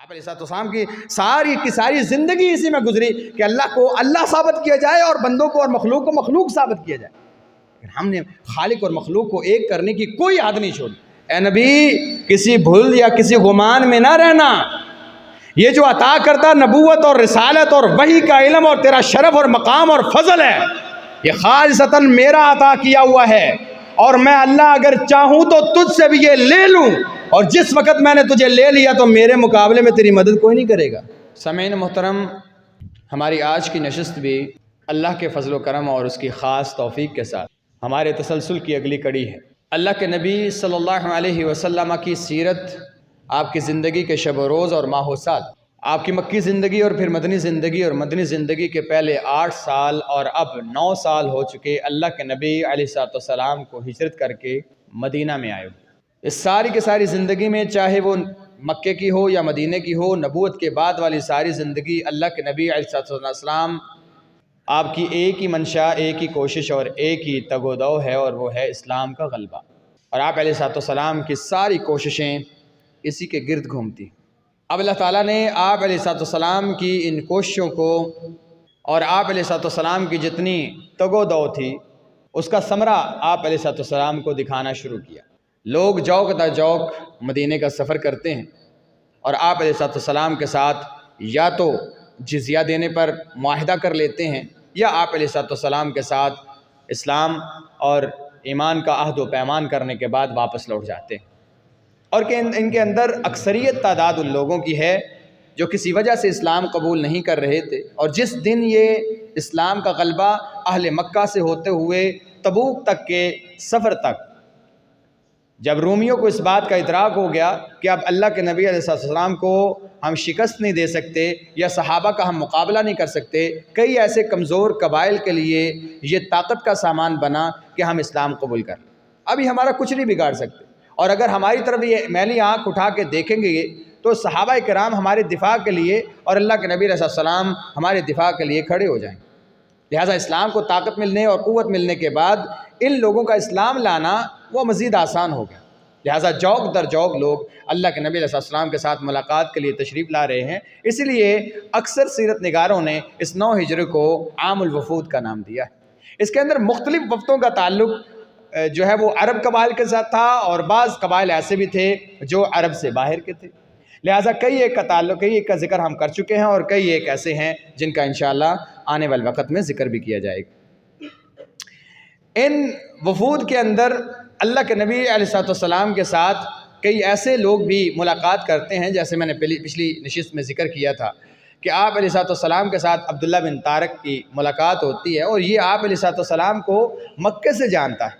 آپ علیہ السلام کی ساری زندگی اسی میں گزری کہ اللہ کو اللہ ثابت کیا جائے اور بندوں کو اور مخلوق کو مخلوق ثابت کیا جائے. ہم نے خالق اور مخلوق کو ایک کرنے کی کوئی عہد نہیں چھوڑی. اے نبی کسی بھول یا کسی گمان میں نہ رہنا. یہ جو عطا کرتا نبوت اور رسالت اور وحی کا علم اور تیرا شرف اور مقام اور فضل ہے، یہ خالصتاً میرا عطا کیا ہوا ہے، اور میں اللہ اگر چاہوں تو تجھ سے بھی یہ لے لوں، اور جس وقت میں نے تجھے لے لیا تو میرے مقابلے میں تیری مدد کوئی نہیں کرے گا. سامعین محترم، ہماری آج کی نشست بھی اللہ کے فضل و کرم اور اس کی خاص توفیق کے ساتھ ہمارے تسلسل کی اگلی کڑی ہے. اللہ کے نبی صلی اللہ علیہ وسلم کی سیرت، آپ کی زندگی کے شب و روز اور ماہ و سال، آپ کی مکی زندگی اور پھر مدنی زندگی، اور مدنی زندگی کے پہلے 8 سال اور اب 9 سال ہو چکے اللہ کے نبی علیہ السلام کو ہجرت کر کے مدینہ میں آئے. اس ساری کی ساری زندگی میں، چاہے وہ مکے کی ہو یا مدینہ کی ہو، نبوت کے بعد والی ساری زندگی، اللہ کے نبی علیہ السلام آپ کی ایک ہی منشا، ایک ہی کوشش اور ایک ہی تگ و دو ہے، اور وہ ہے اسلام کا غلبہ. اور آپ علیہ السلام کی ساری کوششیں اسی کے گرد گھومتی. اب اللہ تعالیٰ نے آپ علیہ السلام کی ان کوششوں کو اور آپ علیہ السلام کی جتنی تگ و دو تھی، اس کا ثمرہ آپ علیہ السلام کو دکھانا شروع کیا. لوگ جوق در جوق مدینے کا سفر کرتے ہیں اور آپ علیہ السلام کے ساتھ یا تو جزیہ دینے پر معاہدہ کر لیتے ہیں، یا آپ علیہ السلام کے ساتھ اسلام اور ایمان کا عہد و پیمان کرنے کے بعد واپس لوٹ جاتے ہیں. اور کہ ان کے اندر اکثریت تعداد ان لوگوں کی ہے جو کسی وجہ سے اسلام قبول نہیں کر رہے تھے، اور جس دن یہ اسلام کا غلبہ اہل مکہ سے ہوتے ہوئے تبوک تک کے سفر تک، جب رومیوں کو اس بات کا ادراک ہو گیا کہ اب اللہ کے نبی علیہ السلام کو ہم شکست نہیں دے سکتے یا صحابہ کا ہم مقابلہ نہیں کر سکتے، کئی ایسے کمزور قبائل کے لیے یہ طاقت کا سامان بنا کہ ہم اسلام قبول کر لیں. ابھی ہمارا کچھ نہیں بگاڑ سکتے، اور اگر ہماری طرف یہ میلی آنکھ اٹھا کے دیکھیں گے تو صحابہ کرام ہمارے دفاع کے لیے اور اللہ کے نبی علیہ السلام ہمارے دفاع کے لیے کھڑے ہو جائیں گے. لہٰذا اسلام کو طاقت ملنے اور قوت ملنے کے بعد ان لوگوں کا اسلام لانا وہ مزید آسان ہو گیا. لہٰذا جوق در جوق لوگ اللہ کے نبی علیہ السلام کے ساتھ ملاقات کے لیے تشریف لا رہے ہیں. اسی لیے اکثر سیرت نگاروں نے اس 9 ہجری کو عام الوفود کا نام دیا ہے. اس کے اندر مختلف وفدوں کا تعلق جو ہے وہ عرب قبائل کے ساتھ تھا، اور بعض قبائل ایسے بھی تھے جو عرب سے باہر کے تھے. لہٰذا کئی ایک کا تعلق، کئی ایک کا ذکر ہم کر چکے ہیں، اور کئی ایک ایسے ہیں جن کا انشاءاللہ آنے والے وقت میں ذکر بھی کیا جائے گا. ان وفود کے اندر اللہ کے نبی علیہ السلام کے ساتھ کئی ایسے لوگ بھی ملاقات کرتے ہیں، جیسے میں نے پچھلی نشست میں ذکر کیا تھا کہ آپ علیہ السلام کے ساتھ عبداللہ بن طارق کی ملاقات ہوتی ہے، اور یہ آپ علیہ السلام کو مکے سے جانتا ہے.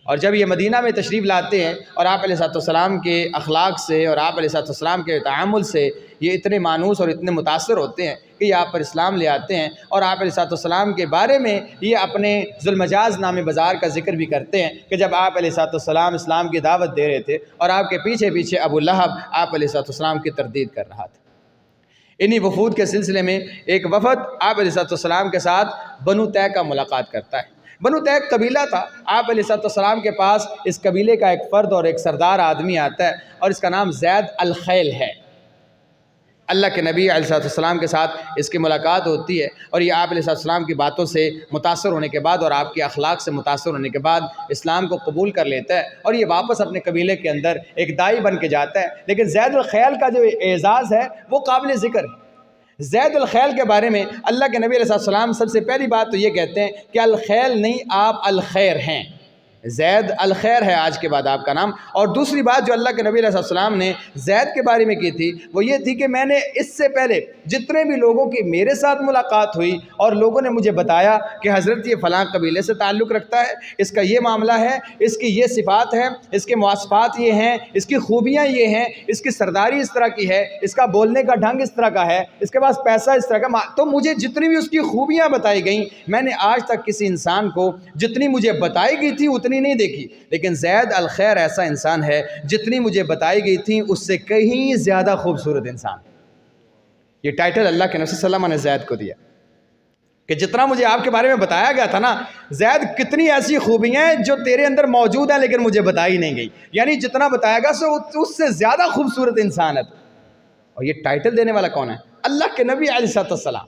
اور جب یہ مدینہ میں تشریف لاتے ہیں اور آپ علیہ السلام کے اخلاق سے اور آپ علیہ السلام کے تعامل سے یہ اتنے مانوس اور اتنے متاثر ہوتے ہیں کہ یہ آپ پر اسلام لے آتے ہیں، اور آپ علیہ السلام کے بارے میں یہ اپنے ذوالمجاز نام بازار کا ذکر بھی کرتے ہیں کہ جب آپ علیہ السلام اسلام کی دعوت دے رہے تھے اور آپ کے پیچھے پیچھے ابو لہب آپ علیہ السلام کی تردید کر رہا تھا. انہی وفود کے سلسلے میں ایک وفد آپ علیہ السلام کے ساتھ بنو طے کا ملاقات کرتا ہے. بنو طے ایک قبیلہ تھا. آپ علیہ السلام کے پاس اس قبیلے کا ایک فرد اور ایک سردار آدمی آتا ہے، اور اس کا نام زید الخیل ہے. اللہ کے نبی علیہ السلام کے ساتھ اس کی ملاقات ہوتی ہے، اور یہ آپ علیہ السلام کی باتوں سے متاثر ہونے کے بعد اور آپ کے اخلاق سے متاثر ہونے کے بعد اسلام کو قبول کر لیتا ہے، اور یہ واپس اپنے قبیلے کے اندر ایک دائی بن کے جاتا ہے. لیکن زید الخیل کا جو اعزاز ہے وہ قابل ذکر ہے. زید الخیل کے بارے میں اللہ کے نبی علیہ السلام سب سے پہلی بات تو یہ کہتے ہیں کہ الخیل نہیں، آپ الخیر ہیں. زید الخیر ہے آج کے بعد آپ کا نام. اور دوسری بات جو اللہ کے نبی علیہ السلام نے زید کے بارے میں کی تھی وہ یہ تھی کہ میں نے اس سے پہلے جتنے بھی لوگوں کی میرے ساتھ ملاقات ہوئی اور لوگوں نے مجھے بتایا کہ حضرت یہ فلاں قبیلے سے تعلق رکھتا ہے، اس کا یہ معاملہ ہے، اس کی یہ صفات ہیں، اس کے مواصفات یہ ہیں، اس کی خوبیاں یہ ہیں، اس کی سرداری اس طرح کی ہے، اس کا بولنے کا ڈھنگ اس طرح کا ہے، اس کے پاس پیسہ اس طرح کا. تو مجھے جتنی بھی اس کی خوبیاں بتائی گئیں میں نے آج تک کسی انسان کو جتنی مجھے بتائی گئی تھی اتنی نہیں دیکھی. لیکن زید الخیر ایسا انسان ہے جتنی مجھے بتائی گئی تھی اس سے کہیں زیادہ خوبصورت انسان. یہ ٹائٹل اللہ کے نبی صلی اللہ علیہ وسلم نے زید کو دیا کہ جتنا مجھے آپ کے بارے میں بتایا گیا تھا نا، زید کتنی ایسی خوبیاں ہیں جو تیرے اندر موجود ہیں لیکن مجھے بتائی نہیں گئی. یعنی جتنا بتایا گا سو اس سے زیادہ خوبصورت انسان ہے. اور یہ ٹائٹل دینے والا کون ہے؟ اللہ کے نبی علیہ السلام.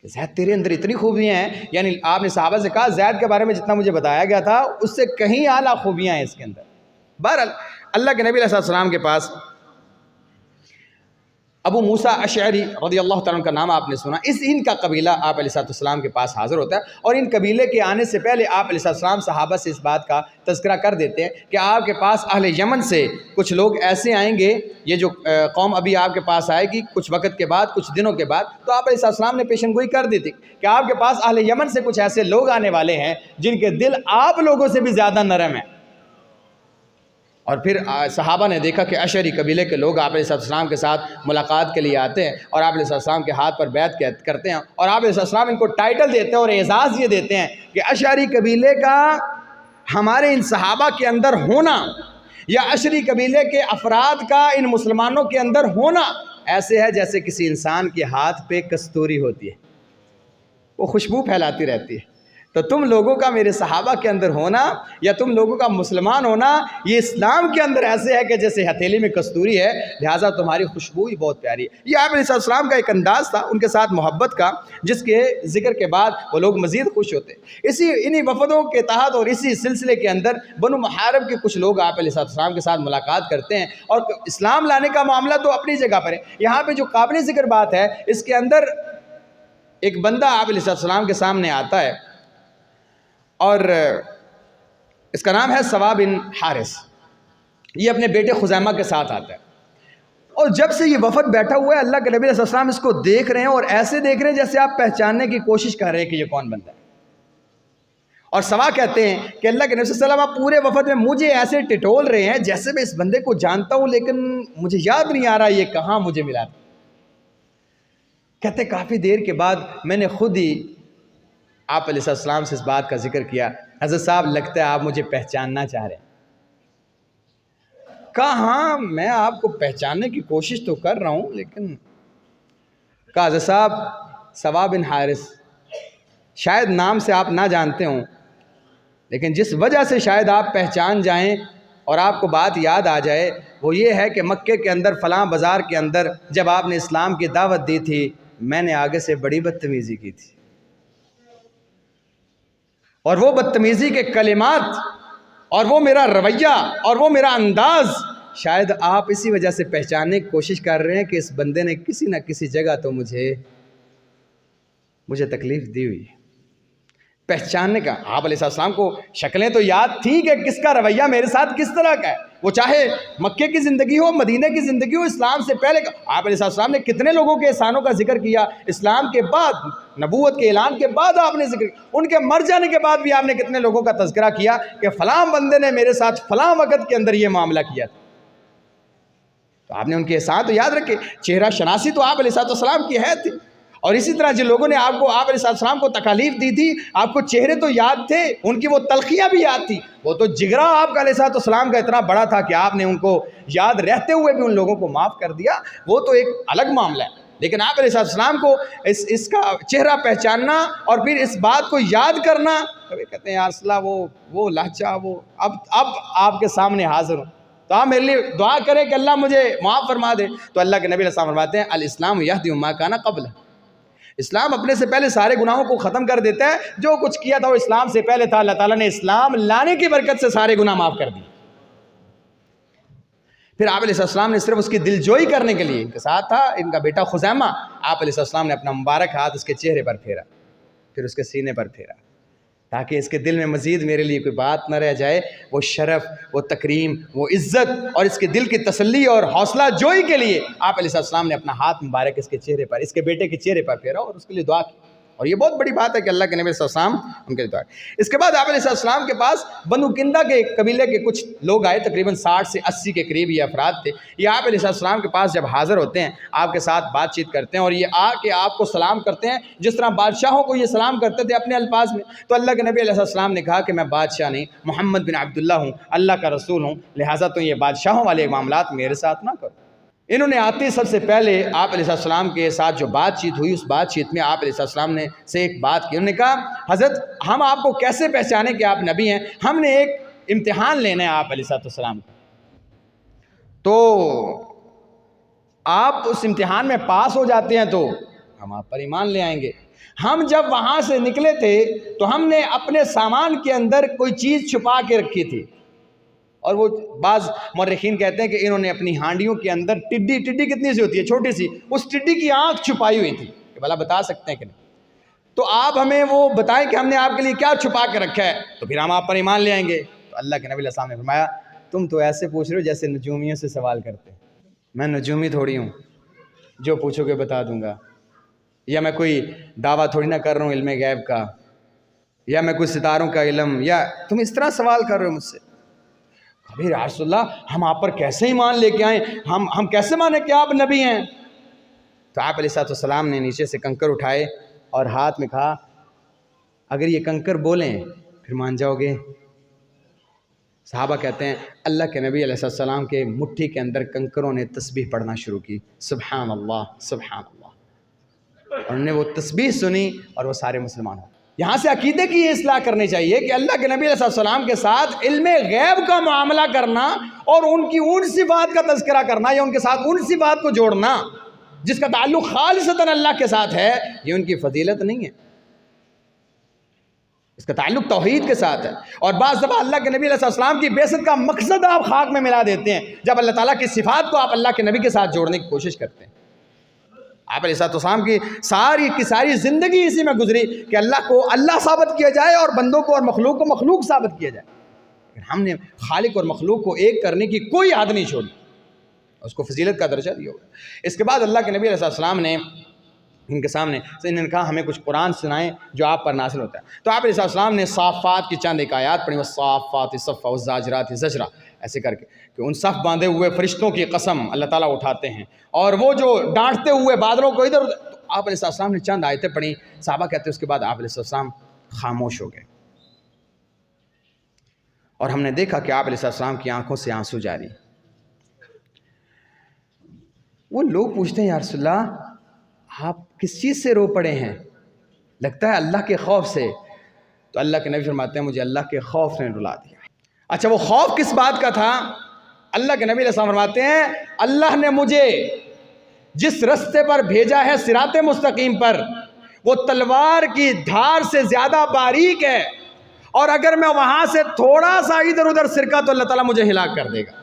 زید تیرے اندر اتنی خوبیاں ہیں، یعنی آپ نے صحابہ سے کہا زید کے بارے میں جتنا مجھے بتایا گیا تھا اس سے کہیں اعلیٰ خوبیاں ہیں اس کے اندر. بہرحال اللہ کے نبی علیہ السلام کے پاس ابو موسیٰ اشعری رضی اللہ تعالیٰ عنہ کا نام آپ نے سنا. ان کا قبیلہ آپ علیہ السلام کے پاس حاضر ہوتا ہے، اور ان قبیلے کے آنے سے پہلے آپ علیہ السلام صحابہ سے اس بات کا تذکرہ کر دیتے ہیں کہ آپ کے پاس اہل یمن سے کچھ لوگ ایسے آئیں گے، یہ جو قوم ابھی آپ کے پاس آئے گی کچھ وقت کے بعد، کچھ دنوں کے بعد. تو آپ علیہ السلام نے پیشن گوئی کر دی تھی کہ آپ کے پاس اہل یمن سے کچھ ایسے لوگ آنے والے ہیں جن کے دل آپ لوگوں سے بھی زیادہ نرم ہیں. اور پھر صحابہ نے دیکھا کہ اشعری قبیلے کے لوگ آپ علیہ السلام کے ساتھ ملاقات کے لیے آتے ہیں اور آپ علیہ السلام کے ہاتھ پر بیعت کرتے ہیں، اور آپ علیہ السلام ان کو ٹائٹل دیتے ہیں اور اعزاز یہ دیتے ہیں کہ اشعری قبیلے کا ہمارے ان صحابہ کے اندر ہونا یا اشعری قبیلے کے افراد کا ان مسلمانوں کے اندر ہونا ایسے ہے جیسے کسی انسان کے ہاتھ پہ کستوری ہوتی ہے، وہ خوشبو پھیلاتی رہتی ہے. تو تم لوگوں کا میرے صحابہ کے اندر ہونا یا تم لوگوں کا مسلمان ہونا یہ اسلام کے اندر ایسے ہے کہ جیسے ہتھیلی میں کستوری ہے، لہٰذا تمہاری خوشبو ہی بہت پیاری ہے. یہ آپ علیہ السلام کا ایک انداز تھا ان کے ساتھ محبت کا، جس کے ذکر کے بعد وہ لوگ مزید خوش ہوتے. انہی وفدوں کے تحت اور اسی سلسلے کے اندر بنو محارب کے کچھ لوگ آپ علیہ السلام کے ساتھ ملاقات کرتے ہیں، اور اسلام لانے کا معاملہ تو اپنی جگہ پر ہے. یہاں پہ جو قابل ذکر بات ہے اس کے اندر ایک بندہ آپ علیہ السلام کے سامنے آتا ہے اور اس کا نام ہے سوا بن حارث. یہ اپنے بیٹے خزیمہ کے ساتھ آتا ہے، اور جب سے یہ وفد بیٹھا ہوا ہے اللہ کے نبی علیہ السلام اس کو دیکھ رہے ہیں اور ایسے دیکھ رہے ہیں جیسے آپ پہچاننے کی کوشش کر رہے ہیں کہ یہ کون بندہ ہے. اور سوا کہتے ہیں کہ اللہ کے نبی صلی اللہ علیہ وسلم آپ پورے وفد میں مجھے ایسے ٹٹول رہے ہیں جیسے میں اس بندے کو جانتا ہوں لیکن مجھے یاد نہیں آ رہا یہ کہاں مجھے ملا تھا. کہتے کافی دیر کے بعد میں نے خود ہی آپ علیہ السلام سے اس بات کا ذکر کیا، حضرت صاحب لگتا ہے آپ مجھے پہچاننا چاہ رہے ہیں. کہا ہاں میں آپ کو پہچاننے کی کوشش تو کر رہا ہوں، لیکن کہا حضرت صاحب سوا بن حارث، شاید نام سے آپ نہ جانتے ہوں لیکن جس وجہ سے شاید آپ پہچان جائیں اور آپ کو بات یاد آ جائے وہ یہ ہے کہ مکے کے اندر فلاں بازار کے اندر جب آپ نے اسلام کی دعوت دی تھی میں نے آگے سے بڑی بدتمیزی کی تھی، اور وہ بدتمیزی کے کلمات اور وہ میرا رویہ اور وہ میرا انداز شاید آپ اسی وجہ سے پہچاننے کی کوشش کر رہے ہیں کہ اس بندے نے کسی نہ کسی جگہ تو مجھے تکلیف دی ہوئی ہے. پہچاننے کا آپ علیہ السلام کو شکلیں تو یاد تھیں کہ کس کا رویہ میرے ساتھ کس طرح کا ہے، وہ چاہے مکے کی زندگی ہو مدینے کی زندگی ہو، اسلام سے پہلے آپ علیہ السلام نے کتنے لوگوں کے احسانوں کا ذکر کیا، اسلام کے بعد نبوت کے اعلان کے بعد آپ نے ذکر کیا، ان کے مر جانے کے بعد بھی آپ نے کتنے لوگوں کا تذکرہ کیا کہ فلاں بندے نے میرے ساتھ فلاں وقت کے اندر یہ معاملہ کیا تھا. تو آپ نے ان کے احسان تو یاد رکھے، چہرہ شناسی تو آپ علیہ السلام کی ہے تھی. اور اسی طرح جن لوگوں نے آپ علیہ السلام کو تکالیف دی تھی آپ کو چہرے تو یاد تھے، ان کی وہ تلخیاں بھی یاد تھی. وہ تو جگرا آپ کا علیہ السلام کا اتنا بڑا تھا کہ آپ نے ان کو یاد رہتے ہوئے بھی ان لوگوں کو معاف کر دیا، وہ تو ایک الگ معاملہ ہے. لیکن آپ علیہ السلام کو اس کا چہرہ پہچاننا اور پھر اس بات کو یاد کرنا، کبھی کہتے ہیں یا رسول اللہ وہ لہجہ وہ اب آپ کے سامنے حاضر ہوں تو آپ میرے لیے دعا کریں کہ اللہ مجھے معاف فرما دے. تو اللہ کے نبی علیہ السلام فرماتے ہیں الاسلام یہدی ما کان قبلہ، اسلام اپنے سے پہلے سارے گناہوں کو ختم کر دیتا ہے. جو کچھ کیا تھا وہ اسلام سے پہلے تھا، اللہ تعالیٰ نے اسلام لانے کی برکت سے سارے گناہ معاف کر دیے. پھر آپ علیہ السلام نے صرف اس کی دلجوئی کرنے کے لیے ان کے ساتھ تھا ان کا بیٹا خزیمہ، آپ علیہ السلام نے اپنا مبارک ہاتھ اس کے چہرے پر پھیرا، پھر اس کے سینے پر پھیرا، تاکہ اس کے دل میں مزید میرے لیے کوئی بات نہ رہ جائے. وہ شرف، وہ تکریم، وہ عزت اور اس کے دل کی تسلی اور حوصلہ جوئی کے لیے آپ علیہ السلام نے اپنا ہاتھ مبارک اس کے چہرے پر، اس کے بیٹے کے چہرے پر پھیرا اور اس کے لیے دعا کی. اور یہ بہت بڑی بات ہے کہ اللہ کے نبی صلی اللہ علیہ وسلم ان کے لیے دعا کی. اس کے بعد آپ علیہ السلام کے پاس بنو کندا کے قبیلے کے کچھ لوگ آئے، تقریباً 60 سے 80 کے قریب یہ افراد تھے. یہ آپ علیہ السلام کے پاس جب حاضر ہوتے ہیں آپ کے ساتھ بات چیت کرتے ہیں اور یہ آ کے آپ کو سلام کرتے ہیں جس طرح بادشاہوں کو یہ سلام کرتے تھے اپنے الفاظ میں. تو اللہ کے نبی علیہ السلام نے کہا کہ میں بادشاہ نہیں، محمد بن عبداللہ ہوں، اللہ کا رسول ہوں، لہٰذا تو یہ بادشاہوں والے معاملات میرے ساتھ نہ کرو. انہوں نے آتے سب سے پہلے آپ علیہ السلام کے ساتھ جو بات چیت ہوئی اس بات چیت میں آپ علیہ السلام نے سے ایک بات کی. انہوں نے کہا حضرت ہم آپ کو کیسے پہچانیں کہ آپ نبی ہیں، ہم نے ایک امتحان لینا ہے آپ علیہ السلام کو. تو آپ اس امتحان میں پاس ہو جاتے ہیں تو ہم آپ پر ایمان لے آئیں گے۔ ہم جب وہاں سے نکلے تھے تو ہم نے اپنے سامان کے اندر کوئی چیز چھپا کے رکھی تھی، اور وہ بعض مورخین کہتے ہیں کہ انہوں نے اپنی ہانڈیوں کے اندر ٹڈی کتنی سی ہوتی ہے، چھوٹی سی، اس ٹڈی کی آنکھ چھپائی ہوئی تھی کہ بھلا بتا سکتے ہیں کہ نہیں؟ تو آپ ہمیں وہ بتائیں کہ ہم نے آپ کے لیے کیا چھپا کے رکھا ہے، تو پھر ہم آپ پر ایمان لے آئیں گے۔ تو اللہ کے نبی علیہ السلام نے فرمایا تم تو ایسے پوچھ رہے ہو جیسے نجومیوں سے سوال کرتے ہیں۔ میں نجومی تھوڑی ہوں جو پوچھو گے بتا دوں گا، یا میں کوئی دعویٰ تھوڑی نہ کر رہا ہوں علم غیب کا، یا میں کوئی ستاروں کا علم، یا تم اس طرح سوال کر رہے ہو مجھ سے۔ ابھی رسول اللہ ہم آپ پر کیسے ایمان لے کے آئیں، ہم کیسے مانیں کہ آپ نبی ہیں؟ تو آپ علیہ السلام نے نیچے سے کنکر اٹھائے اور ہاتھ میں کہا اگر یہ کنکر بولیں پھر مان جاؤ گے؟ صحابہ کہتے ہیں اللہ کے نبی علیہ السلام کے مٹھی کے اندر کنکروں نے تسبیح پڑھنا شروع کی، سبحان اللہ سبحان اللہ، اور انہوں نے وہ تسبیح سنی اور وہ سارے مسلمان ہو۔ یہاں سے عقیدے کی یہ اصلاح کرنی چاہیے کہ اللہ کے نبی علیہ السلام کے ساتھ علم غیب کا معاملہ کرنا اور ان کی ان صفات کا تذکرہ کرنا یا ان کے ساتھ ان صفات کو جوڑنا جس کا تعلق خالصتاً اللہ کے ساتھ ہے، یہ ان کی فضیلت نہیں ہے، اس کا تعلق توحید کے ساتھ ہے۔ اور بعض دفعہ اللہ کے نبی علیہ السلام کی بعثت کا مقصد آپ خاک میں ملا دیتے ہیں جب اللہ تعالیٰ کی صفات کو آپ اللہ کے نبی کے ساتھ جوڑنے کی کوشش کرتے ہیں۔ آپ علیہ السلام کی ساری زندگی اسی میں گزری کہ اللہ کو اللہ ثابت کیا جائے اور بندوں کو اور مخلوق کو مخلوق ثابت کیا جائے، لیکن ہم نے خالق اور مخلوق کو ایک کرنے کی کوئی عادت نہیں چھوڑی، اس کو فضیلت کا درجہ دیا ہوگا۔ اس کے بعد اللہ کے نبی علیہ السلام نے ان کے سامنے انہوں نے کہا ہمیں کچھ قرآن سنائیں جو آپ پر نازل ہوتا ہے۔ تو آپ علیہ السلام نے صافات کی چند ایک آیات پڑھی، والصافات صفا والزاجرات زجرا، ایسے کر کے کہ ان صف باندھے ہوئے فرشتوں کی قسم اللہ تعالیٰ اٹھاتے ہیں، اور وہ جو ڈانٹتے ہوئے بادلوں کو ادھر، تو آپ علیہ السلام نے چند آیتیں پڑھی۔ صحابہ کہتے ہیں اس کے بعد آپ علیہ السلام خاموش ہو گئے، اور ہم نے دیکھا کہ آپ علیہ السلام کی آنکھوں سے آنسو جاری۔ وہ لوگ پوچھتے ہیں یا رسول اللہ آپ کس چیز سے رو پڑے ہیں؟ لگتا ہے اللہ کے خوف سے۔ تو اللہ کے نبی فرماتے ہیں مجھے اللہ کے خوف نے رلا دیا۔ اچھا وہ خوف کس بات کا تھا؟ اللہ کے نبی علیہ السلام فرماتے ہیں اللہ نے مجھے جس رستے پر بھیجا ہے صراط مستقیم پر، وہ تلوار کی دھار سے زیادہ باریک ہے، اور اگر میں وہاں سے تھوڑا سا ادھر ادھر سرکا تو اللہ تعالیٰ مجھے ہلاک کر دے گا۔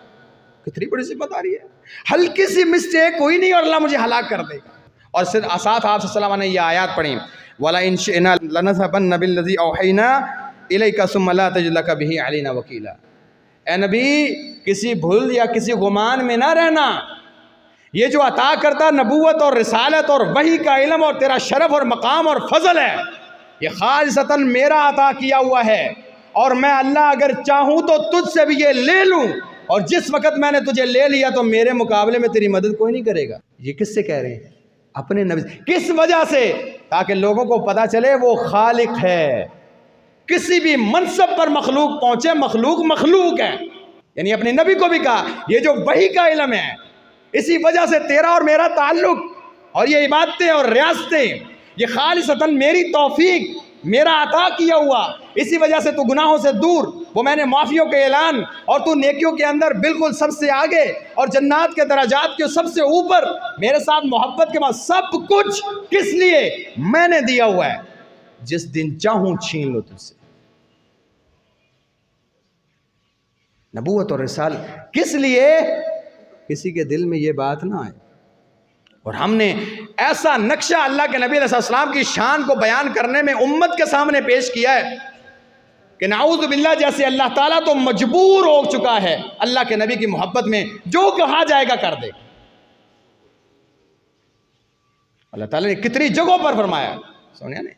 کتنی بڑی صفت آ رہی ہے، ہلکی سی مسٹیک کوئی نہیں اور اللہ مجھے ہلاک کر دے گا۔ اور ساتھ آپ صلی اللہ علیہ وسلم نے یہ آیات پڑھی وَلَئِن شِئْنَا لَنَذْهَبَنَّ بِالَّذِي أَوْحَيْنَا إِلَيْكَ ثُمَّ لَا تَجِدْ لَكَ بِهِ عَلَيْنَا وَكِيلًا۔ اے نبی کسی بھول یا کسی گمان میں نہ رہنا، یہ جو عطا کرتا نبوت اور رسالت اور وحی کا علم اور تیرا شرف اور مقام اور فضل ہے، یہ خالصتاً میرا عطا کیا ہوا ہے، اور میں اللہ اگر چاہوں تو تجھ سے بھی یہ لے لوں، اور جس وقت میں نے تجھے لے لیا تو میرے مقابلے میں تیری مدد کوئی نہیں کرے گا۔ یہ کس سے کہہ رہے ہیں؟ اپنے نبی۔ کس وجہ سے؟ تاکہ لوگوں کو پتا چلے وہ خالق ہے۔ کسی بھی منصب پر مخلوق پہنچے، مخلوق ہے، یعنی اپنے نبی کو بھی کہا یہ جو وحی کا علم ہے، اسی وجہ سے تیرا اور میرا تعلق اور یہ عبادتیں اور ریاستیں یہ خالصتاً میری توفیق، میرا عطا کیا ہوا، اسی وجہ سے تو گناہوں سے دور، وہ میں نے معافیوں کے اعلان، اور تو نیکیوں کے اندر بالکل سب سے آگے، اور جنات کے درجات کے سب سے اوپر، میرے ساتھ محبت کے بعد سب کچھ کس لیے میں نے دیا ہوا ہے، جس دن چاہوں چھین لو تجھ سے۔ نبوت اور رسال کس لیے؟ کسی کے دل میں یہ بات نہ آئے۔ اور ہم نے ایسا نقشہ اللہ کے نبی علیہ السلام کی شان کو بیان کرنے میں امت کے سامنے پیش کیا ہے کہ نعوذ باللہ جیسے اللہ تعالیٰ تو مجبور ہو چکا ہے اللہ کے نبی کی محبت میں، جو کہا جائے گا کر دے۔ اللہ تعالیٰ نے کتنی جگہوں پر فرمایا، سنیا نے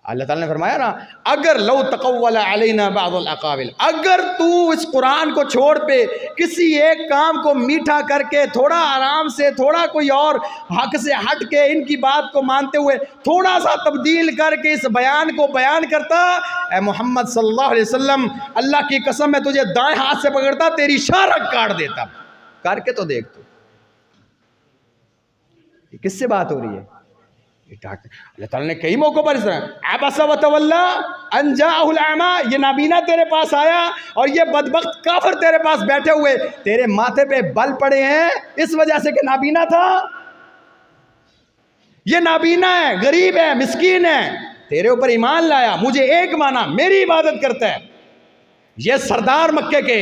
اللہ تعالیٰ نے فرمایا نا اگر لو تقول علینا بعض الاقاویل، اگر تو اس قرآن کو چھوڑ پہ کسی ایک کام کو میٹھا کر کے تھوڑا آرام سے، تھوڑا کوئی اور حق سے ہٹ کے ان کی بات کو مانتے ہوئے تھوڑا سا تبدیل کر کے اس بیان کو بیان کرتا، اے محمد صلی اللہ علیہ وسلم اللہ کی قسم میں تجھے دائیں ہاتھ سے پکڑتا، تیری شارک کاٹ دیتا۔ کر کے تو دیکھ تو یہ کس سے بات ہو رہی ہے؟ اللہ تعالیٰ نے کئی موقعوں پر اس طرح عبس وتولی ان جاءہ الاعمی، یہ نابینا تیرے پاس آیا اور یہ بدبخت کافر تیرے پاس بیٹھے ہوئے تیرے ماتھے پہ بل پڑے ہیں اس وجہ سے کہ نابینا تھا. یہ نابینا ہے، غریب ہے، مسکین ہے، تیرے اوپر ایمان لایا، مجھے ایک مانا، میری عبادت کرتا ہے. یہ سردار مکے کے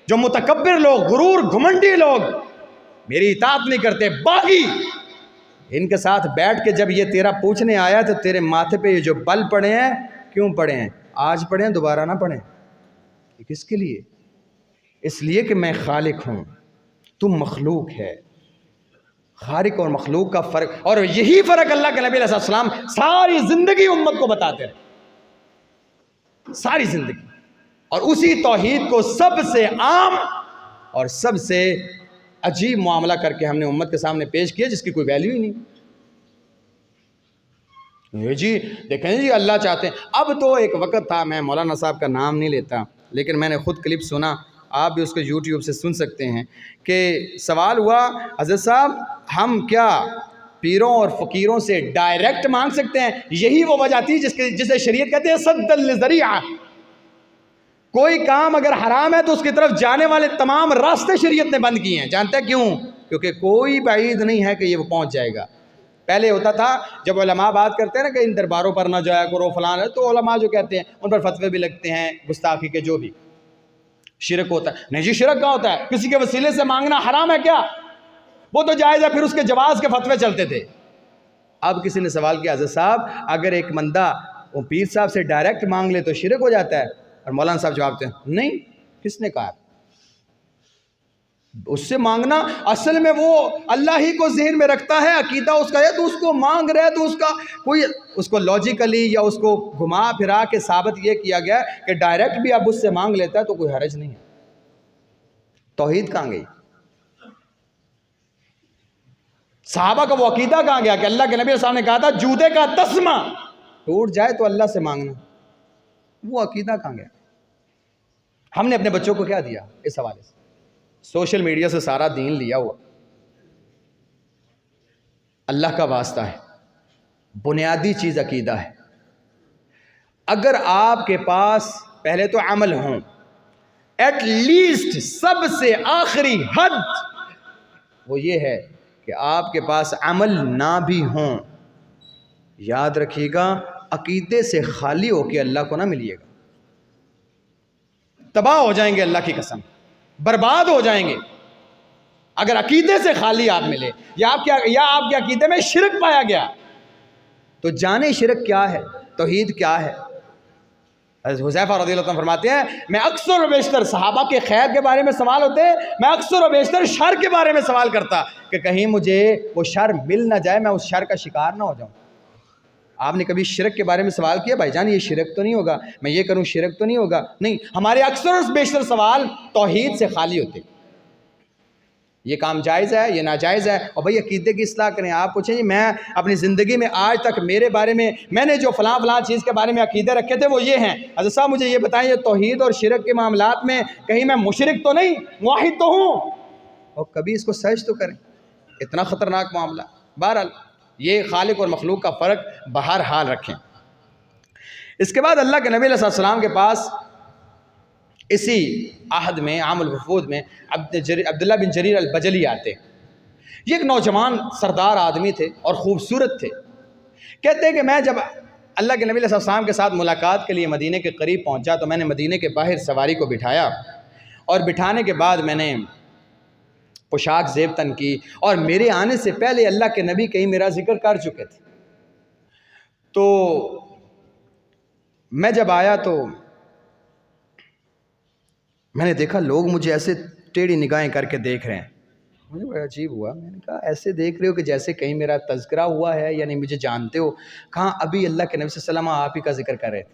جو متکبر لوگ، غرور گھمنڈی لوگ میری اطاعت نہیں کرتے، باغی، ان کے ساتھ بیٹھ کے جب یہ تیرا پوچھنے آیا تو تیرے ماتھے پہ یہ جو بل پڑے ہیں، کیوں پڑے ہیں؟ آج پڑھیں دوبارہ نہ پڑھیں. یہ کس کے لیے؟ اس لیے کہ میں خالق ہوں، تم مخلوق ہے. خالق اور مخلوق کا فرق، اور یہی فرق اللہ کے نبی علیہ السلام ساری زندگی امت کو بتاتے رہے، ساری زندگی. اور اسی توحید کو سب سے عام اور سب سے عجیب معاملہ کر کے ہم نے امت کے سامنے پیش کیا، جس کی کوئی ویلیو ہی نہیں. یہ جی دیکھیں جی اللہ چاہتے ہیں. اب تو ایک وقت تھا، میں مولانا صاحب کا نام نہیں لیتا، لیکن میں نے خود کلپ سنا، آپ بھی اس کو یوٹیوب سے سن سکتے ہیں، کہ سوال ہوا حضرت صاحب ہم کیا پیروں اور فقیروں سے ڈائریکٹ مانگ سکتے ہیں؟ یہی وہ وجہ تھی جسے شریعت کہتے ہیں سد الذریعہ. کوئی کام اگر حرام ہے تو اس کی طرف جانے والے تمام راستے شریعت نے بند کیے ہیں. جانتے ہیں کیوں؟ کیونکہ کوئی بعید نہیں ہے کہ یہ وہ پہنچ جائے گا. پہلے ہوتا تھا جب علماء بات کرتے ہیں نا کہ ان درباروں پر نہ جایا کرو فلان ہے، تو علماء جو کہتے ہیں ان پر فتوے بھی لگتے ہیں گستاخی کے، جو بھی شرک ہوتا ہے. نہیں جی شرک کہاں ہوتا ہے؟ کسی کے وسیلے سے مانگنا حرام ہے کیا؟ وہ تو جائز ہے. پھر اس کے جواز کے فتوے چلتے تھے. اب کسی نے سوال کیا حضرت صاحب اگر ایک بندہ وہ پیر صاحب سے ڈائریکٹ مانگ لے تو شرک ہو جاتا ہے؟ اور مولانا صاحب جواب دیتے ہیں نہیں. کس نے کہا؟ اس سے مانگنا اصل میں وہ اللہ ہی کو ذہن میں رکھتا ہے، عقیدہ اس کا ہے، تو اس کو مانگ رہے تو اس کا کوئی اس کو لاجیکلی یا اس کو گھما پھرا کے ثابت یہ کیا گیا ہے کہ ڈائریکٹ بھی اب اس سے مانگ لیتا ہے تو کوئی حرج نہیں ہے. توحید کہاں گئی؟ صحابہ کا وہ عقیدہ کہاں گیا کہ اللہ کے نبی صاحب نے کہا تھا جوتے کا تسمہ ٹوٹ جائے تو اللہ سے مانگنا؟ وہ عقیدہ کہاں گیا؟ ہم نے اپنے بچوں کو کیا دیا اس حوالے سے؟ سوشل میڈیا سے سارا دین لیا ہوا. اللہ کا واسطہ ہے، بنیادی چیز عقیدہ ہے. اگر آپ کے پاس پہلے تو عمل ہوں، ایٹ لیسٹ سب سے آخری حد وہ یہ ہے کہ آپ کے پاس عمل نہ بھی ہوں، یاد رکھیے گا عقیدے سے خالی ہو کے اللہ کو نہ ملیے گا. تباہ ہو جائیں گے، اللہ کی قسم برباد ہو جائیں گے اگر عقیدے سے خالی آپ ملے، یا آپ کے عقیدے میں شرک پایا گیا. تو جانے شرک کیا ہے، توحید کیا ہے. حضرت حذیفہ رضی اللہ عنہ فرماتے ہیں میں اکثر و بیشتر صحابہ کے خیر کے بارے میں سوال ہوتے ہیں، میں اکثر و بیشتر شر کے بارے میں سوال کرتا کہ کہیں مجھے وہ شر مل نہ جائے، میں اس شر کا شکار نہ ہو جاؤں. آپ نے کبھی شرک کے بارے میں سوال کیا بھائی جان یہ شرک تو نہیں ہوگا، میں یہ کروں شرک تو نہیں ہوگا؟ نہیں، ہمارے اکثر و بیشتر سوال توحید سے خالی ہوتے. یہ کام جائز ہے، یہ ناجائز ہے، اور بھائی عقیدے کی اصلاح کریں. آپ پوچھیں جی میں اپنی زندگی میں آج تک میرے بارے میں نے جو فلاں فلاں چیز کے بارے میں عقیدے رکھے تھے وہ یہ ہیں، حضرت صاحب مجھے یہ بتائیں یہ توحید اور شرک کے معاملات میں کہیں میں مشرک تو نہیں، موحد تو ہوں؟ اور کبھی اس کو سرچ تو کریں، اتنا خطرناک معاملہ. بہرحال یہ خالق اور مخلوق کا فرق بہرحال رکھیں. اس کے بعد اللہ کے نبی علیہ السلام کے پاس اسی عہد میں عام الوفود میں عبداللہ بن جریر البجلی آتے. یہ ایک نوجوان سردار آدمی تھے اور خوبصورت تھے. کہتے ہیں کہ میں جب اللہ کے نبی علیہ السلام کے ساتھ ملاقات کے لیے مدینے کے قریب پہنچا تو میں نے مدینے کے باہر سواری کو بٹھایا، اور بٹھانے کے بعد میں نے پوشاک زیب تن کی، اور میرے آنے سے پہلے اللہ کے نبی کہیں میرا ذکر کر چکے تھے. تو میں جب آیا تو میں نے دیکھا لوگ مجھے ایسے ٹیڑھی نگاہیں کر کے دیکھ رہے ہیں. مجھے بڑا عجیب ہوا. میں نے کہا ایسے دیکھ رہے ہو کہ جیسے کہیں میرا تذکرہ ہوا ہے، یعنی مجھے جانتے ہو. کہا ابھی اللہ کے نبی صلی اللہ علیہ وسلم آپ ہی کا ذکر کر رہے تھے.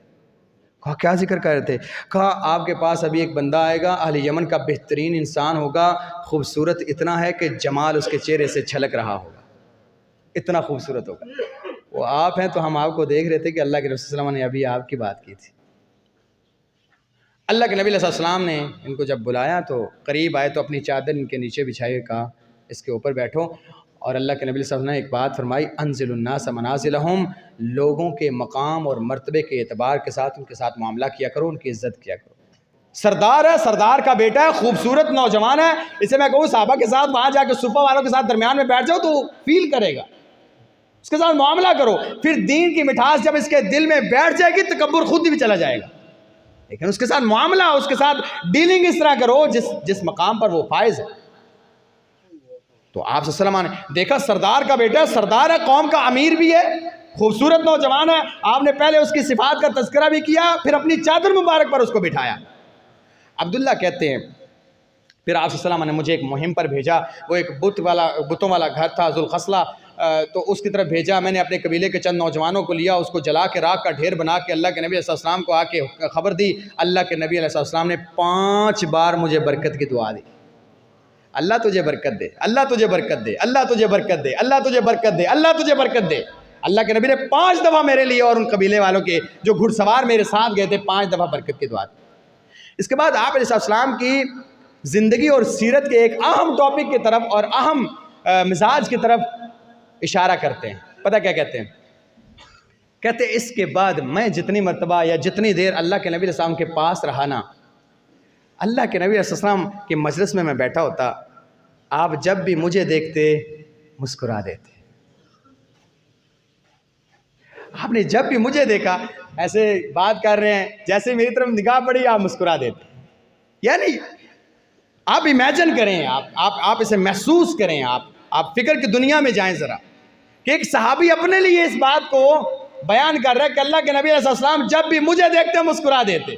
کہا کیا ذکر کر رہے تھے؟ کہا آپ کے پاس ابھی ایک بندہ آئے گا، اہل یمن کا بہترین انسان ہوگا، خوبصورت اتنا ہے کہ جمال اس کے چہرے سے چھلک رہا ہوگا، اتنا خوبصورت ہوگا. وہ آپ ہیں تو ہم آپ کو دیکھ رہے تھے کہ اللہ کے نبی صلی اللہ علیہ وسلم نے ابھی آپ کی بات کی تھی. اللہ کے نبی علیہ السلام نے ان کو جب بلایا تو قریب آئے تو اپنی چادر ان کے نیچے بچھائی، کہا اس کے اوپر بیٹھو. اور اللہ کے نبی صلی اللہ علیہ وسلم نے ایک بات فرمائی، انزل الناس منازلہم، لوگوں کے مقام اور مرتبے کے اعتبار کے ساتھ ان کے ساتھ معاملہ کیا کرو، ان کی عزت کیا کرو۔ سردار ہے، سردار کا بیٹا ہے، خوبصورت نوجوان ہے، اسے میں کہوں صحابہ کے ساتھ وہاں جا کے صفہ والوں کے ساتھ درمیان میں بیٹھ جاؤ تو وہ فیل کرے گا، اس کے ساتھ معاملہ کرو، پھر دین کی مٹھاس جب اس کے دل میں بیٹھ جائے گی تکبر خود بھی چلا جائے گا، لیکن اس کے ساتھ معاملہ، اس کے ساتھ ڈیلنگ اس طرح کرو جس مقام پر وہ فائز ہے۔ تو آپ صلی اللہ علیہ وسلم نے دیکھا سردار کا بیٹا، سردار ہے، قوم کا امیر بھی ہے، خوبصورت نوجوان ہے، آپ نے پہلے اس کی صفات کا تذکرہ بھی کیا، پھر اپنی چادر مبارک پر اس کو بٹھایا۔ عبداللہ کہتے ہیں پھر آپ صلی اللہ علیہ وسلم نے مجھے ایک مہم پر بھیجا، وہ ایک بتوں والا گھر تھا ذوالخصلہ، تو اس کی طرف بھیجا، میں نے اپنے قبیلے کے چند نوجوانوں کو لیا، اس کو جلا کے راکھ کا ڈھیر بنا کے اللہ کے نبی علیہ السلام کو آ کے خبر دی۔ اللہ کے نبی علیہ السلام نے 5 بار مجھے برکت کی دعا دی، اللہ تجھے برکت دے، اللہ تجھے برکت دے، اللہ تجھے برکت دے، اللہ تجھے برکت دے، اللہ تجھے برکت دے۔ اللہ کے نبی نے 5 دفعہ میرے لیے اور ان قبیلے والوں کے جو گھڑ سوار میرے ساتھ گئے تھے 5 دفعہ برکت کی دعا دی۔ اس کے بعد آپ علیہ السلام کی زندگی اور سیرت کے ایک اہم ٹاپک کی طرف اور اہم مزاج کی طرف اشارہ کرتے ہیں۔ پتہ کیا کہتے ہیں؟ کہتے ہیں اس کے بعد میں جتنی مرتبہ یا جتنی دیر اللہ کے نبی علیہ السلام کے پاس رہا نا، اللہ کے نبی علیہ السلام کے مجلس میں بیٹھا ہوتا، آپ جب بھی مجھے دیکھتے مسکرا دیتے۔ آپ نے جب بھی مجھے دیکھا ایسے بات کر رہے ہیں، جیسے میری طرف نگاہ پڑی آپ مسکرا دیتے۔ یعنی آپ امیجن کریں، آپ اسے محسوس کریں، آپ فکر کی دنیا میں جائیں ذرا کہ ایک صحابی اپنے لیے اس بات کو بیان کر رہا ہے کہ اللہ کے نبی علیہ السلام جب بھی مجھے دیکھتے مسکرا دیتے۔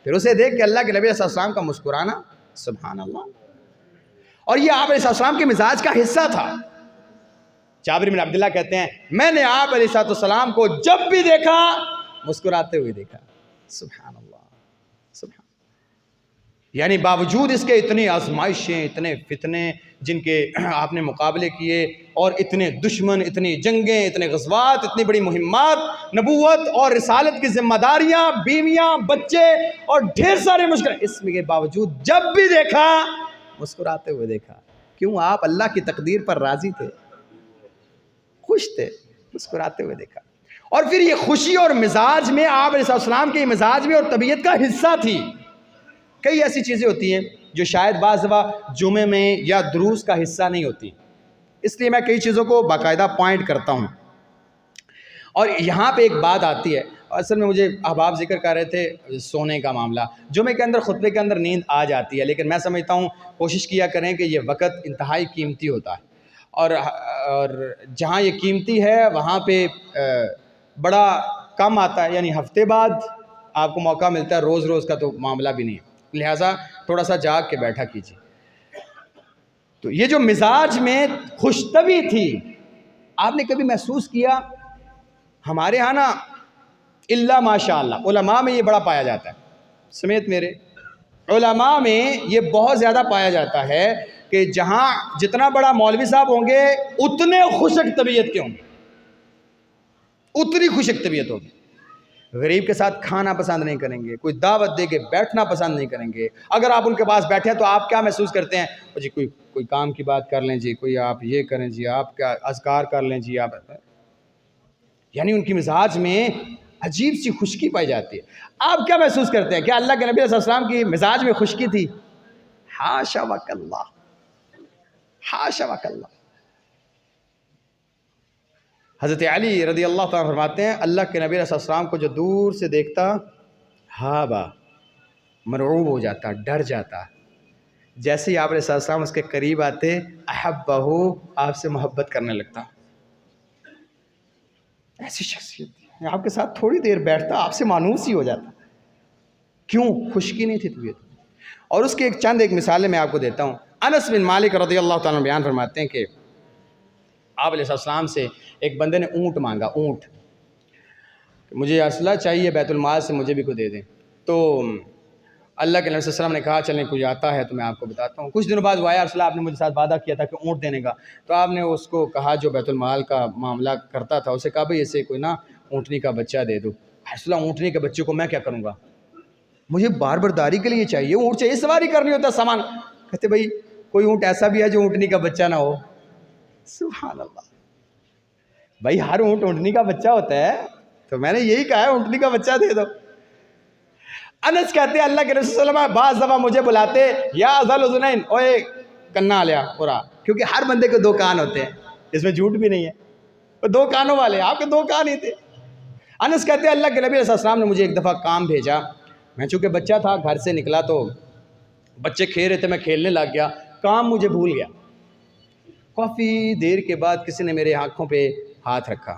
پھر اسے دیکھ کے اللہ کے نبی علیہ السلام کا مسکرانا، سبحان اللہ، اور یہ آپ علیہ السلام کے مزاج کا حصہ تھا۔ جابر بن عبداللہ کہتے ہیں میں نے آپ علیہ السلام کو جب بھی دیکھا مسکراتے ہوئے دیکھا، سبحان اللہ، سبحان اللہ۔ یعنی باوجود اس کے اتنی آزمائشیں، اتنے فتنے جن کے آپ نے مقابلے کیے، اور اتنے دشمن، اتنی جنگیں، اتنے غزوات، اتنی بڑی مہمات، نبوت اور رسالت کی ذمہ داریاں، بیویاں، بچے اور ڈھیر سارے مشکل، اس کے باوجود جب بھی دیکھا مسکراتے ہوئے دیکھا۔ کیوں؟ آپ اللہ کی تقدیر پر راضی تھے، خوش تھے، مسکراتے ہوئے دیکھا۔ اور پھر یہ خوشی اور مزاج میں آپ علیہ السلام کے مزاج میں اور طبیعت کا حصہ تھی۔ کئی ایسی چیزیں ہوتی ہیں جو شاید بعض دفعہ جمعے میں یا دروس کا حصہ نہیں ہوتی، اس لیے میں کئی چیزوں کو باقاعدہ پوائنٹ کرتا ہوں۔ اور یہاں پہ ایک بات آتی ہے، اصل میں مجھے احباب ذکر کر رہے تھے سونے کا معاملہ، جمعے کے اندر خطبے کے اندر نیند آ جاتی ہے، لیکن میں سمجھتا ہوں کوشش کیا کریں کہ یہ وقت انتہائی قیمتی ہوتا ہے، اور جہاں یہ قیمتی ہے وہاں پہ بڑا کم آتا ہے، یعنی ہفتے بعد آپ کو موقع ملتا ہے، روز روز کا تو معاملہ بھی نہیں ہے، لہٰذا تھوڑا سا جاگ کے بیٹھا کیجیے۔ تو یہ جو مزاج میں خوش طبعی تھی، آپ نے کبھی محسوس کیا؟ ہمارے ہاں نا اللہ ماشاء اللہ علماء میں یہ بڑا پایا جاتا ہے، سمیت میرے علماء میں یہ بہت زیادہ پایا جاتا ہے کہ جہاں جتنا بڑا مولوی صاحب ہوں گے اتنے خوشک طبیعت کے ہوں گے، اتنی خوشک طبیعت ہوگی۔ غریب کے ساتھ کھانا پسند نہیں کریں گے، کوئی دعوت دے کے بیٹھنا پسند نہیں کریں گے۔ اگر آپ ان کے پاس بیٹھے تو آپ کیا محسوس کرتے ہیں؟ جی کوئی کام کی بات کر لیں جی، کوئی آپ یہ کریں جی، آپ کیا اذکار کر لیں جی، آپ، یعنی ان کی مزاج میں عجیب سی خشکی پائی جاتی ہے۔ آپ کیا محسوس کرتے ہیں؟ کیا اللہ کے نبی علیہ السلام کی مزاج میں خشکی تھی؟ حاشا وکلا، حاشا وکلا۔ حضرت علی رضی اللہ تعالیٰ فرماتے ہیں اللہ کے نبی علیہ السلام کو جو دور سے دیکھتا ہابا، مرعوب ہو جاتا، ڈر جاتا، جیسے ہی آپ علیہ السلام اس کے قریب آتے احبہ، آپ سے محبت کرنے لگتا۔ ایسی شخصیت تھی، آپ کے ساتھ تھوڑی دیر بیٹھتا آپ سے مانوس ہی ہو جاتا۔ کیوں؟ خشکی نہیں تھی طبیعت۔ اور اس کے چند مثالیں میں آپ کو دیتا ہوں۔ انس بن مالک رضی اللہ تعالیٰ بیان فرماتے ہیں کہ آپ علیہ السلام سے ایک بندے نے اونٹ مانگا، اونٹ، مجھے اسلحہ چاہیے بیت المال سے، مجھے بھی کو دے دیں۔ تو اللہ کے نبی صلی اللہ علیہ وسلم نے کہا چلیں کوئی آتا ہے تو میں آپ کو بتاتا ہوں۔ کچھ دنوں بعد وہ آیا، رسول اللہ آپ نے مجھے ساتھ وعدہ کیا تھا کہ اونٹ دینے کا، تو آپ نے اس کو کہا جو بیت المال کا معاملہ کرتا تھا، اسے کہا بھئی اسے کوئی نا اونٹنی کا بچہ دے دو۔ رسول اللہ اونٹنی کے بچے کو میں کیا کروں گا، مجھے بار برداری کے لیے چاہیے، اونٹ چاہیے، سواری کرنی ہوتا ہے، سامان۔ کہتے بھئی کوئی اونٹ ایسا بھی ہے جو اونٹنی کا بچہ نہ ہو؟ سبحان اللہ. بھائی ہر اونٹ اونٹنی کا بچہ ہوتا ہے, تو میں نے یہی کہا ہے اونٹنی کا بچہ دے دو. انس کہتے ہیں اللہ کے رسول صلی اللہ علیہ وسلم بعض دفعہ مجھے بلاتے, یا ذل اذنین, اوے کنا لیا پورا, کیونکہ ہر بندے کے دو کان ہوتے ہیں, اس میں جھوٹ بھی نہیں ہے, وہ دو کانوں والے, آپ کے دو کان ہی تھے. انس کہتے ہیں اللہ کے نبی علیہ السلام نے مجھے ایک دفعہ کام بھیجا, میں چونکہ بچہ تھا گھر سے نکلا تو بچے کھیل رہے تھے, میں کھیلنے لگ گیا, کام مجھے بھول گیا. کافی دیر کے بعد کسی نے میرے آنکھوں پہ ہاتھ رکھا,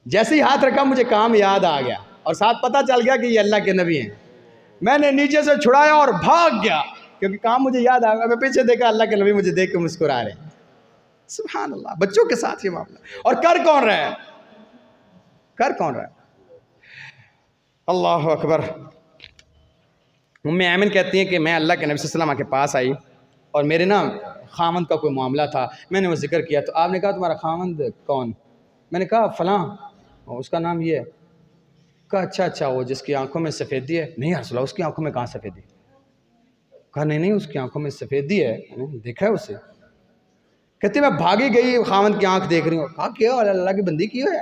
جیسے ہی ہاتھ رکھا مجھے کام یاد آ گیا اور ساتھ پتہ چل گیا کہ یہ اللہ کے نبی ہیں. میں نے نیچے سے چھڑایا اور بھاگ گیا, کیونکہ کام مجھے یاد آ گیا. میں پیچھے دیکھا اللہ کے نبی مجھے دیکھ کے مسکرا رہے ہیں. سبحان اللہ, بچوں کے ساتھ یہ معاملہ. اور کر کون رہا ہے, کر کون رہا ہے؟ اللہ اکبر. ام ایمن کہتی ہیں کہ میں اللہ کے نبی صلی اللہ علیہ وسلم کے پاس آئی اور میرے نا خامند کا کوئی معاملہ تھا, میں نے وہ ذکر کیا تو آپ نے کہا تمہارا خامند کون؟ میں نے کہا فلاں, اس کا نام یہ ہے. کہا اچھا وہ جس کی آنکھوں میں سفیدی ہے؟ نہیں یا رسول اللہ, اس کی آنکھوں میں کہاں سفیدی؟ کہا نہیں اس کی آنکھوں میں سفیدی ہے, میں نے دیکھا ہے اسے. کہتے میں بھاگی گئی, خامند کی آنکھ دیکھ رہی ہوں. کہا کیا اللہ کی بندی کی ہے؟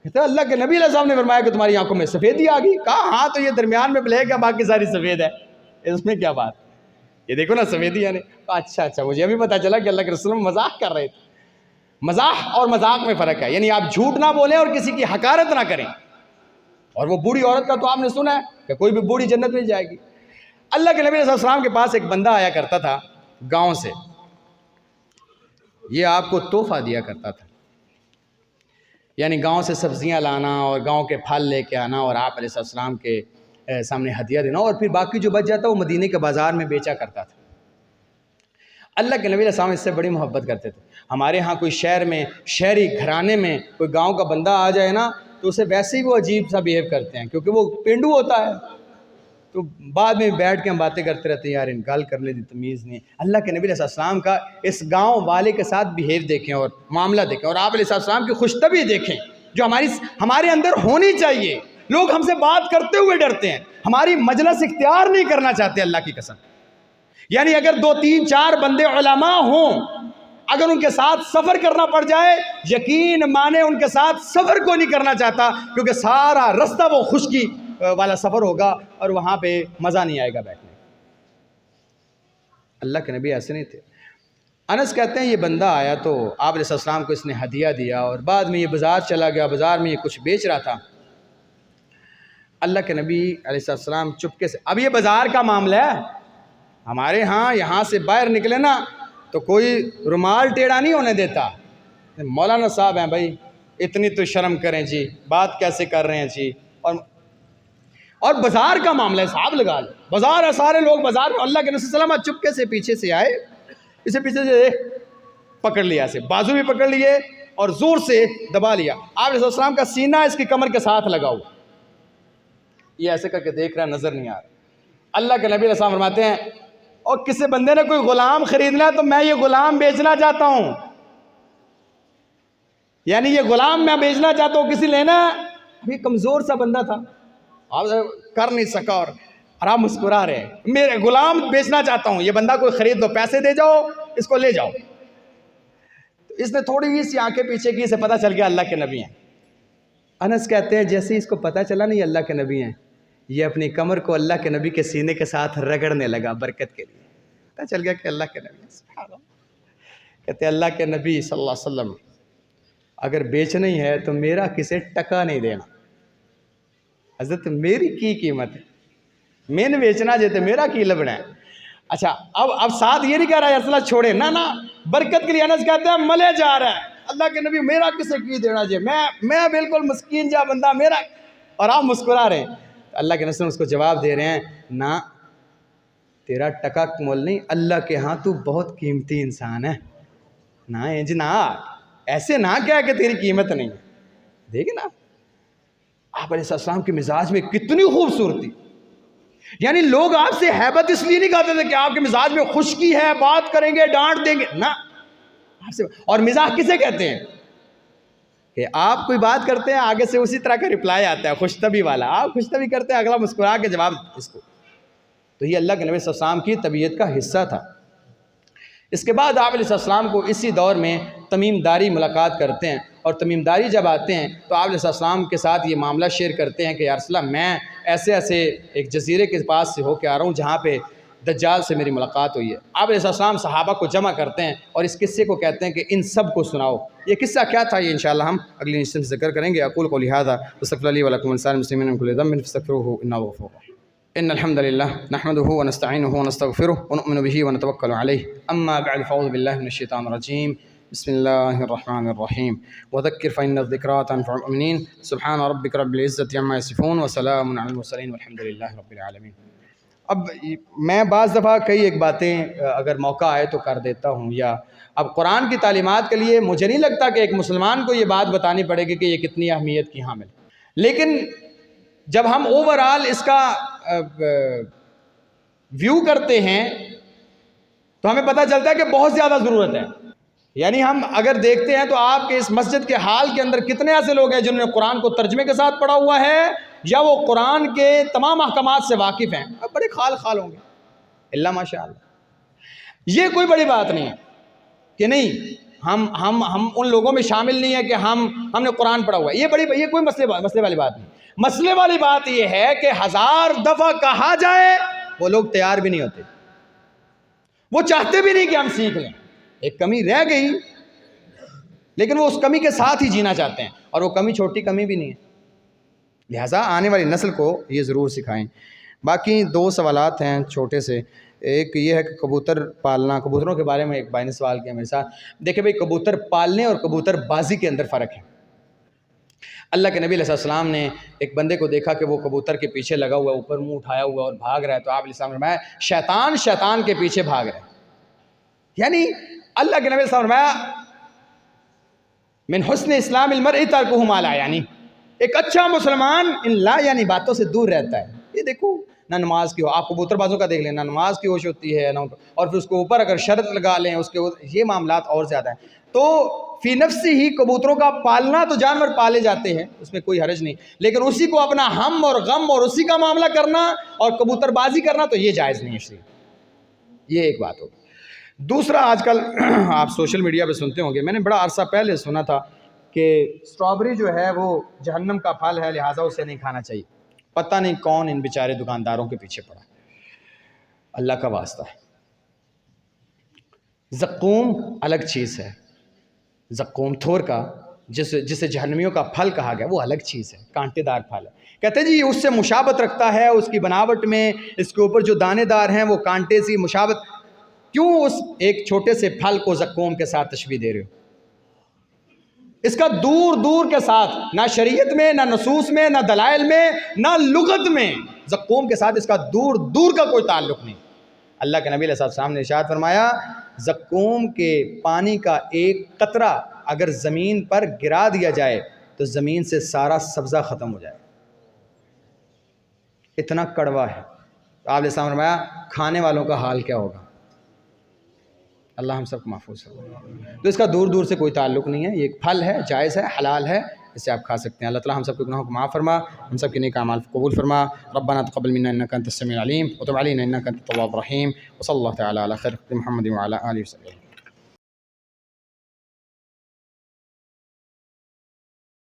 کہتے اللہ کے نبی علیہ السلام نے فرمایا کہ تمہاری آنکھوں میں سفیدی آ گئی. کہا ہاں تو یہ درمیان میں بلیک ہے, باقی ساری سفید ہے, اس میں کیا بات, یہ دیکھو نا سفیدی ہے. کہا اچھا مجھے ابھی پتا چلا کہ اللہ کے رسول مذاق کر رہے تھے. مزاح اور مذاق میں فرق ہے, یعنی آپ جھوٹ نہ بولیں اور کسی کی حقارت نہ کریں. اور وہ بوڑھی عورت کا تو آپ نے سنا ہے کہ کوئی بھی بوڑھی جنت میں جائے گی. اللہ کے نبی صلی اللہ علیہ وسلم کے پاس ایک بندہ آیا کرتا تھا گاؤں سے, یہ آپ کو تحفہ دیا کرتا تھا, یعنی گاؤں سے سبزیاں لانا اور گاؤں کے پھل لے کے آنا اور آپ علیہ السلام کے سامنے ہدیہ دینا, اور پھر باقی جو بچ جاتا وہ مدینے کے بازار میں بیچا کرتا تھا. اللہ کے نبی علیہ السلام اس سے بڑی محبت کرتے تھے. ہمارے ہاں کوئی شہر میں شہری گھرانے میں کوئی گاؤں کا بندہ آ جائے نا تو اسے ویسے ہی وہ عجیب سا بیہیو کرتے ہیں, کیونکہ وہ پینڈو ہوتا ہے. تو بعد میں بیٹھ کے ہم باتیں کرتے رہتے ہیں, یار ان گل کرنے دی تمیز نہیں. اللہ کے نبی علیہ السلام کا اس گاؤں والے کے ساتھ بیہیو دیکھیں اور معاملہ دیکھیں, اور آپ علیہ السلام کی خوش طبعی دیکھیں جو ہمارے اندر ہونی چاہیے. لوگ ہم سے بات کرتے ہوئے ڈرتے ہیں, ہماری مجلس اختیار نہیں کرنا چاہتے اللہ کی قسم. یعنی اگر 2 3 4 بندے علماء ہوں, اگر ان کے ساتھ سفر کرنا پڑ جائے, یقین مانے ان کے ساتھ سفر کو نہیں کرنا چاہتا, کیونکہ سارا رستہ وہ خشکی والا سفر ہوگا اور وہاں پہ مزہ نہیں آئے گا بیٹھنے. اللہ کے نبی ایسے نہیں تھے. انس کہتے ہیں یہ بندہ آیا تو آپ علیہ السلام کو اس نے ہدیہ دیا, اور بعد میں یہ بازار چلا گیا, بازار میں یہ کچھ بیچ رہا تھا. اللہ کے نبی علیہ السلام چپکے سے, اب یہ بازار کا معاملہ ہے, ہمارے ہاں یہاں سے باہر نکلے نا تو کوئی رومال ٹیڑھا نہیں ہونے دیتا. مولانا صاحب ہیں بھائی, اتنی تو شرم کریں جی, بات کیسے کر رہے ہیں جی. اور بازار کا معاملہ ہے, صاحب لگا لو, بازار ہے, سارے لوگ بازار میں. اللہ کے نبی صلی اللہ علیہ وسلم چپکے سے پیچھے سے آئے, اسے پیچھے سے پکڑ لیا, سے بازو بھی پکڑ لیے اور زور سے دبا لیا. آپ علیہ السلام کا سینہ اس کی کمر کے ساتھ لگا ہوا, یہ ایسے کر کے دیکھ رہا, نظر نہیں آ رہا. اللہ کے نبی علیہ السلام فرماتے ہیں اور کسی بندے نے کوئی غلام خریدنا ہے تو میں یہ غلام بیچنا چاہتا ہوں, یعنی یہ غلام میں بیچنا چاہتا ہوں, کسی لینا ہے. ابھی کمزور سا بندہ تھا, آپ کر نہیں سکا, اور آپ مسکرا رہے ہیں, میرے غلام بیچنا چاہتا ہوں, یہ بندہ کوئی خرید دو, پیسے دے جاؤ, اس کو لے جاؤ. تو اس نے تھوڑی سی آنکھیں پیچھے کی, اسے پتہ چل گیا اللہ کے نبی ہیں. انس کہتے ہیں جیسے ہی اس کو پتہ چلا نہیں اللہ کے نبی ہیں, یہ اپنی کمر کو اللہ کے نبی کے سینے کے ساتھ رگڑنے لگا برکت کے لیے. پتہ چل گیا کہ اللہ کے نبی. سبحان اللہ. کہتے ہیں اللہ کے نبی صلی اللہ علیہ وسلم اگر بیچنا ہی ہے تو میرا کسے ٹکا نہیں دینا. حضرت میری کی قیمت ہے, میں نے بیچنا جیتے میرا کی لبنا ہے. اچھا اب ساتھ یہ نہیں کہہ رہا ہے رسول اللہ چھوڑے, نہ برکت کے لیے. انس کہتے ہیں ملے جا رہا ہے, اللہ کے نبی میرا کسے کی دینا جی, میں بالکل مسکین جا بندہ میرا, اور آپ مسکرا رہے ہیں. اللہ کے نبی اس کو جواب دے رہے ہیں, نہ تیرا ٹکا مول نہیں, اللہ کے ہاں تو بہت قیمتی انسان ہے. نہ ایسے نہ کہہ کہ تیری قیمت نہیں. دیکھیں نا آپ علیہ السلام کے مزاج میں کتنی خوبصورتی. یعنی لوگ آپ سے ہیبت اس لیے نہیں کہتے تھے کہ آپ کے مزاج میں خشکی ہے, بات کریں گے ڈانٹ دیں گے, نہ آپ سے. اور مزاح کسے کہتے ہیں کہ آپ کوئی بات کرتے ہیں آگے سے اسی طرح کا رپلائی آتا ہے, خوش طبعی والا. آپ خوش طبعی کرتے ہیں, اگلا مسکرا کے جواب اس کو. تو یہ اللہ کے نبی صلی اللہ علیہ وسلم کی طبیعت کا حصہ تھا. اس کے بعد آپ علیہ السلام کو اسی دور میں تمیم داری ملاقات کرتے ہیں، اور تمیم داری جب آتے ہیں تو آپ علیہ السلام کے ساتھ یہ معاملہ شیئر کرتے ہیں کہ یا رسول اللہ میں ایسے ایک جزیرے کے پاس سے ہو کے آ رہا ہوں جہاں پہ دجال سے میری ملاقات ہوئی ہے۔ آپ علیہ السلام صحابہ کو جمع کرتے ہیں اور اس قصے کو کہتے ہیں کہ ان سب کو سناؤ۔ یہ قصہ کیا تھا، یہ انشاءاللہ ہم اگلی نشست میں ذکر کریں گے۔ اقول قولی ھذا واستغفر لي ولكم ولسائر المسلمين من كل ذنب فاستغفروه انه هو الغفور الرحيم۔ ان الحمد لله نحمده ونستعينه ونستغفره ونؤمن به ونتوكل عليه، اما بعد فاعوذ بالله من الشيطان الرجيم، بسم الله الرحمن الرحيم، وذكر فإن الذكرى تنفع المؤمنين، سبحان ربك رب العزة عما يصفون وسلام على المرسلين والحمد لله رب العالمين۔ اب میں بعض دفعہ کئی ایک باتیں اگر موقع آئے تو کر دیتا ہوں، یا اب قرآن کی تعلیمات کے لیے مجھے نہیں لگتا کہ ایک مسلمان کو یہ بات بتانی پڑے گی کہ یہ کتنی اہمیت کی حامل، لیکن جب ہم اوورآل اس کا ویو کرتے ہیں تو ہمیں پتہ چلتا ہے کہ بہت زیادہ ضرورت ہے۔ یعنی ہم اگر دیکھتے ہیں تو آپ کے اس مسجد کے حال کے اندر کتنے ایسے لوگ ہیں جنہوں نے قرآن کو ترجمے کے ساتھ پڑھا ہوا ہے یا وہ قرآن کے تمام احکامات سے واقف ہیں؟ اب بڑے خال ہوں گے اللہ ماشاء اللہ۔ یہ کوئی بڑی بات نہیں ہے کہ نہیں ہم ان لوگوں میں شامل نہیں ہیں کہ ہم نے قرآن پڑھا ہوا ہے، یہ کوئی مسئلے والی بات نہیں۔ مسئلے والی بات یہ ہے کہ 1000 دفعہ کہا جائے وہ لوگ تیار بھی نہیں ہوتے، وہ چاہتے بھی نہیں کہ ہم سیکھ لیں۔ ایک کمی رہ گئی لیکن وہ اس کمی کے ساتھ ہی جینا چاہتے ہیں، اور وہ کمی چھوٹی کمی بھی نہیں ہے، لہٰذا آنے والی نسل کو یہ ضرور سکھائیں۔ باقی 2 سوالات ہیں چھوٹے سے۔ ایک یہ ہے کہ کبوتر پالنا، کبوتروں کے بارے میں ایک بھائی نے سوال کیا میرے ساتھ۔ دیکھیں بھائی، کبوتر پالنے اور کبوتر بازی کے اندر فرق ہے۔ اللہ کے نبی علیہ السلام نے ایک بندے کو دیکھا کہ وہ کبوتر کے پیچھے لگا ہوا، اوپر منہ اٹھایا ہوا اور بھاگ رہا ہے، تو آپ علیہ السلام نے فرمایا شیطان کے پیچھے بھاگ رہا ہے۔ یعنی اللہ کے نبی علیہ السلام نے فرمایا من حسن اسلام المرء ترکہ ما لا یعنی، ایک اچھا مسلمان ان لا یعنی باتوں سے دور رہتا ہے۔ یہ دیکھو نہ نماز کی ہو، آپ کبوتر بازوں کا دیکھ لیں، نہ نماز کی ہوش ہوتی ہے، اور پھر اس کے اوپر اگر شرط لگا لیں اس کے، یہ معاملات اور زیادہ ہیں۔ تو فی نفسی ہی کبوتروں کا پالنا تو جانور پالے جاتے ہیں، اس میں کوئی حرج نہیں، لیکن اسی کو اپنا ہم اور غم اور اسی کا معاملہ کرنا اور کبوتر بازی کرنا تو یہ جائز نہیں ہے۔ یہ ایک بات ہوگی۔ دوسرا، آج کل آپ سوشل میڈیا پہ سنتے ہوں گے، میں نے بڑا عرصہ پہلے سنا تھا کہ اسٹرابری جو ہے وہ جہنم کا پھل ہے، لہٰذا اسے نہیں کھانا چاہیے۔ پتہ نہیں کون ان بیچارے دکانداروں کے پیچھے پڑا، اللہ کا واسطہ ہے۔ زقوم الگ چیز ہے، زقوم تھور کا جسے جہنمیوں کا پھل کہا گیا وہ الگ چیز ہے، کانٹے دار پھل ہے۔ کہتے ہیں جی اس سے مشابت رکھتا ہے، اس کی بناوٹ میں، اس کے اوپر جو دانے دار ہیں وہ کانٹے سی مشابت۔ کیوں اس ایک چھوٹے سے پھل کو زقوم کے ساتھ تشبیہ دے رہے ہو؟ اس کا دور دور کے ساتھ، نہ شریعت میں، نہ نصوص میں، نہ دلائل میں، نہ لغت میں زقوم کے ساتھ اس کا دور دور کا کوئی تعلق نہیں۔ اللہ کے نبی علیہ السلام نے ارشاد فرمایا زقوم کے پانی کا ایک قطرہ اگر زمین پر گرا دیا جائے تو زمین سے سارا سبزہ ختم ہو جائے، اتنا کڑوا ہے۔ آپ علیہ السلام نے فرمایا کھانے والوں کا حال کیا ہوگا؟ اللہ ہم سب کو محفوظ کرے۔ تو اس کا دور دور سے کوئی تعلق نہیں ہے، یہ ایک پھل ہے، جائز ہے، حلال ہے، اسے آپ کھا سکتے ہیں۔ اللہ تعالیٰ ہم سب کے گناہوں کو معاف فرما، ہم سب کے نیک اعمال قبول فرما۔ ربنا تقبل منا انک انت السمیع العلیم وتب علینا انک انت التواب الرحیم، وصلی اللہ تعالی علی خیر محمد وعلی آلہ وصحبہ۔